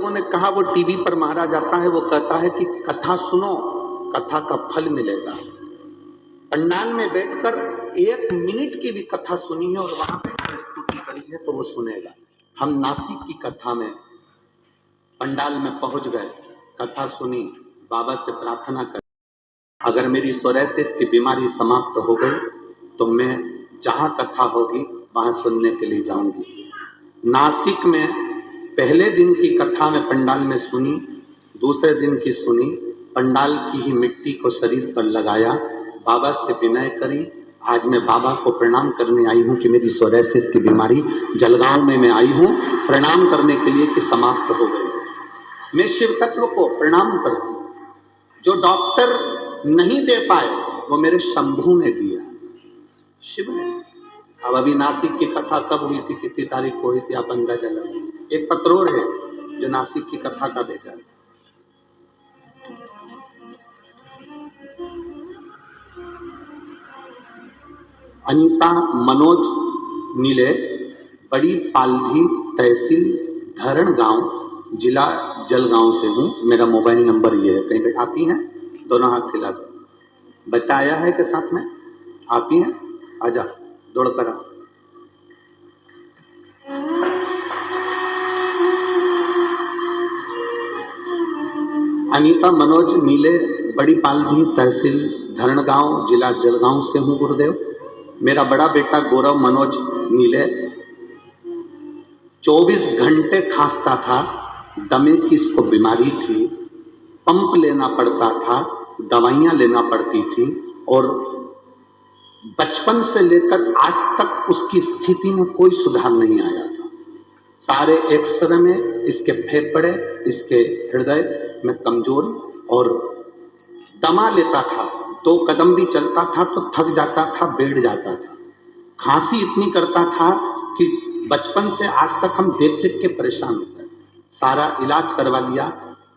लोगों ने कहा वो टीवी पर मारा जाता है, वो कहता है कि कथा सुनो, कथा का फल मिलेगा। पंडाल में बैठकर 1 मिनट की भी कथा सुनी है और वहां पे स्तुति करी है तो वो सुनेगा। हम नासिक की कथा में पंडाल में पहुंच गए, कथा सुनी, बाबा से प्रार्थना कर, अगर मेरी सोरायसिस की बीमारी समाप्त हो गई तो मैं जहां कथा होगी वहां सुनने के लिए जाऊंगी। नासिक में पहले दिन की कथा में पंडाल में सुनी, दूसरे दिन की सुनी, पंडाल की ही मिट्टी को शरीर पर लगाया, बाबा से विनय करी। आज मैं बाबा को प्रणाम करने आई हूं कि मेरी सोरायसिस की बीमारी जलगांव में मैं आई हूं प्रणाम करने के लिए कि समाप्त हो गई। मैं शिव तत्व को प्रणाम करती हूं। जो डॉक्टर नहीं दे पाए वो मेरे शंभू ने दिया, शिव ने। अब अभी नासिक की कथा कब हुई थी, कितनी तारीख को हुई थी, आप अंदाजा लगाइए। एक पत्रोर है जो नासिक की कथा का भेजा है। अनीता मनोज नीले, बड़ी पालधी, तहसील धरण गांव, जिला जलगांव से हूँ। मेरा मोबाइल नंबर ये है, कहीं पे आप ही हैं? दोनों हाथ खिला दो। बच्चा आया है के साथ में? आप ही हैं? आजा, दौड़ कर आ। अनीता मनोज नीले, बड़ी पालधी, तहसील धरणगांव, जिला जलगांव से हूँ गुरुदेव। मेरा बड़ा बेटा गौरव मनोज नीले 24 घंटे खांसता था, दमे की इसको बीमारी थी, पंप लेना पड़ता था, दवाइयां लेना पड़ती थी और बचपन से लेकर आज तक उसकी स्थिति में कोई सुधार नहीं आया था। सारे एक्सरे में इसके फेफड़े, इसके हृदय में कमजोर और दमा लेता था, 2 कदम भी चलता था तो थक जाता था, बैठ जाता था। खांसी इतनी करता था कि बचपन से आज तक हम देख देख के परेशान हो गए। सारा इलाज करवा लिया।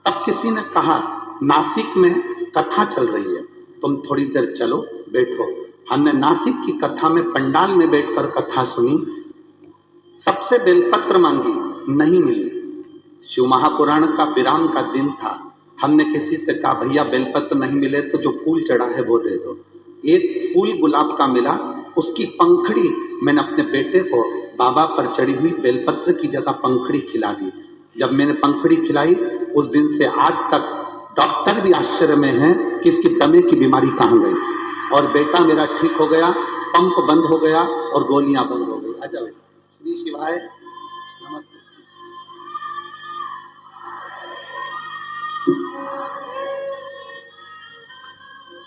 तब किसी ने कहा नासिक में कथा चल रही है, तुम थोड़ी देर चलो, बैठो। हमने नासिक की कथा में पंडाल में बैठकर कथा सुनी। सबसे बेलपत्र मांगी, नहीं मिली। शिव महापुराण का विराम का दिन था। हमने किसी से कहा भैया बेलपत्र नहीं मिले तो जो फूल चढ़ा है वो दे दो। एक फूल गुलाब का मिला, उसकी पंखड़ी मैंने अपने बेटे को बाबा पर चढ़ी हुई बेलपत्र की जगह पंखड़ी खिला दी। जब मैंने पंखड़ी खिलाई उस दिन से आज तक डॉक्टर भी आश्चर्य में हैं कि इसकी दमे की बीमारी कहाँ गई, और बेटा मेरा ठीक हो गया, पंप बंद हो गया और गोलियां बंद हो गई। अच्छा, श्री शिवाय नमस्ते।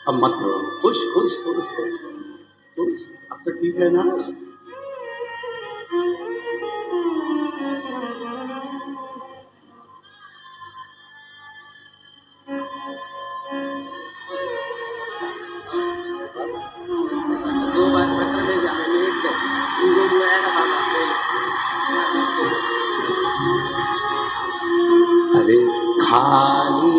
अब मत रो, खुश खुश खुश खुश खुश, अब तो ठीक है ना? अरे खाली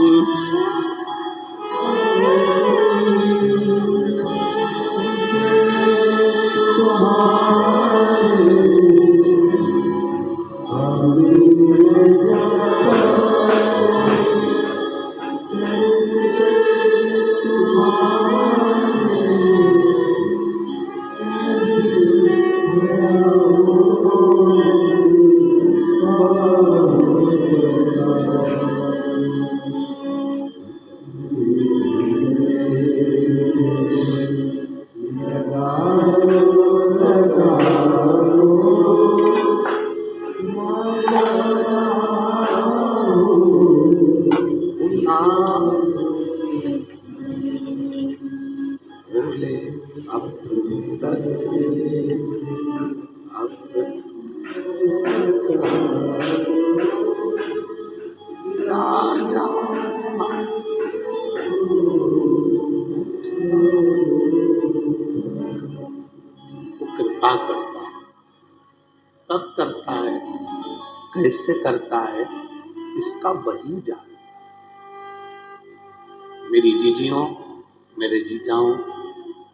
कृपा करता है, तब करता है, कैसे करता है इसका वही जान। मेरी जीजियों, मेरे जीजाओं,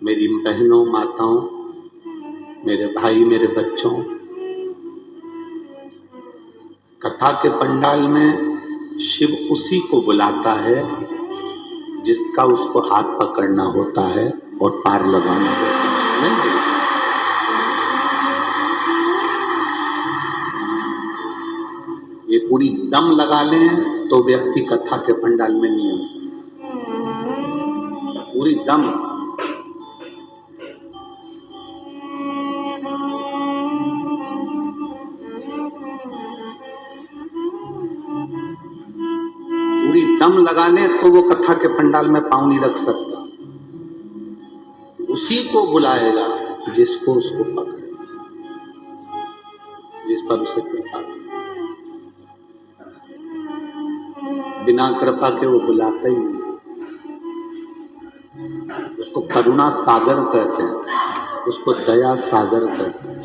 मेरी बहनों, माताओं, मेरे भाई, मेरे बच्चों, कथा के पंडाल में शिव उसी को बुलाता है जिसका उसको हाथ पकड़ना होता है और पार लगाना होता है। नहीं, ये पूरी दम लगा लें तो व्यक्ति कथा के पंडाल में नहीं आ सकता। पूरी दम दम लगा ले तो वो कथा के पंडाल में पांव नहीं रख सकता। उसी को बुलाएगा जिसको उसको पकड़े, जिस पर उसे कृपा करे। बिना कृपा के वो बुलाता ही नहीं। उसको करुणा सागर कहते हैं, उसको दया सागर कहते हैं।